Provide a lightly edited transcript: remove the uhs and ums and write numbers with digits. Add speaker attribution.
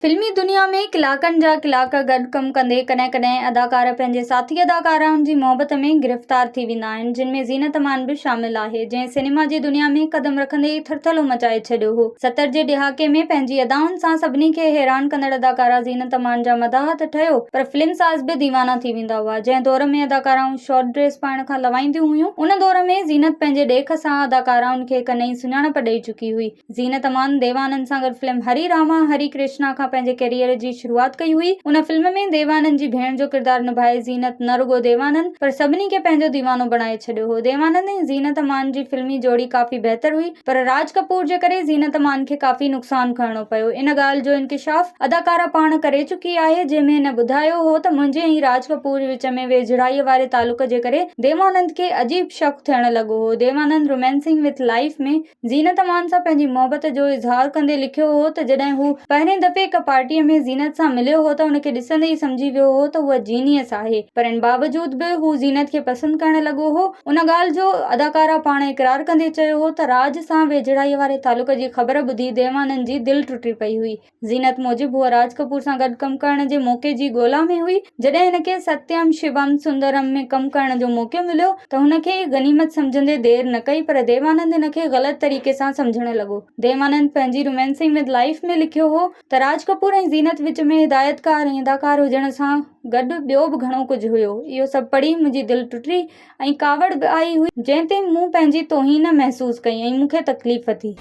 Speaker 1: फिल्मी दुनिया में कलाकनि जा कलाक गॾु कमु कंदे कॾहिं कॾहिं अदाकार पंहिंजे साथी अदाकाराउनि जी मोहबत में गिरफ़्तार थी वेंदा आहिनि, जिन में ज़ीनत अमान बि शामिल आहे, जंहिं सिनेमा जी दुनिया में क़दम रखंदे ई थरथलो मचाए छॾियो हो। 70 जे ॾहाके में पंहिंजी अदाउनि सां सभिनी खे हैरान कंदड़ अदाकारा ज़ीनत अमान जा मदाह त ठहियो, पर फिल्म साज़ बि दीवाना थी वेंदा हुआ। जंहिं दौर में अदाकाराऊं शॉर्ट ड्रेस पाइण खां लवाईंदियूं हुयूं, उन दौर में ज़ीनत पंहिंजे ॾेख सां अदाकाराउनि खे हिक नई सुञाणप ॾेई चुकी हुई। ज़ीनत अमान देवानंद सां गॾु फिल्म हरी रामा हरी कृष्णा खां पंहिंजे कैरियर जी शुरुआत कई हुई। उन फिल्म में देवानंद जी भेण जो किरदारु निभाए ज़ीनत न रुगो देवानंद पर सभिनी खे पंहिंजो दीवानो बणाए छॾियो हो। देवानंद ऐं ज़ीनत अमान जी फिल्मी जोड़ी काफ़ी बहितर हुई, पर राज कपूर जे करे ज़ीनत अमान खे काफ़ी नुक़सान खणणो पियो। इन ॻाल्हि जो इंकिशाफ अदाकारा पाण करे चुकी आहे, जंहिंमें हिन ॿुधायो हो त मुंहिंजे ऐं राज कपूर विच में वेझड़ाईअ वारे तालुक जे करे देवानंद खे अजीब शक थियण लॻो हो। देवानंद रोमांसिंग विथ लाइफ में ज़ीनत अमान सां पंहिंजी मोहबत जो इज़हार कंदे लिखियो हो त जॾहिं हू पहिरें दफ़े हिक पार्टीअ में ज़ीनत सां मिलियो हो त उनखे ॾिसंदे ई समझी वियो हो त उहा जीनियस आहे, पर इन बावजूद बि हू ज़ीनत खे पसंदि करण लॻो हो। उन ॻाल्हि जो अदाकारा पाण इक़रार कंदे चयो हो त राज सां वेझड़ाईअ वारे तालुक जी ख़बर ॿुधी देवानंद जी दिलि टुटी पई हुई। ज़ीनत मूजिबि हूअ राज कपूर सां गॾु कमु करण जे मौक़े जी ॻोल्हा में हुई। जॾहिं हिनखे सत्यम शिवम सुंदरम में कमु करण जो मौक़ो मिलियो त हुनखे गनीमत समझंदे देर न कई, पर देवानंद हिनखे ग़लति तरीक़े सां समझण लॻो। देवानंद पंहिंजी रोमांसिंग विद लाइफ में लिखियो हो त राज कपूर ऐं ज़ीनत विच में हिदायतकार ऐं अदाकार हुजण सां गॾु ॿियो बि घणो कुझु हुयो। इहो सभु पढ़ी मुंहिंजी दिलि टुटी ऐं कावड़ बि आई हुई, जंहिं ते मूं पंहिंजी तौहीन महसूस कई ऐं मूंखे तकलीफ़ थी।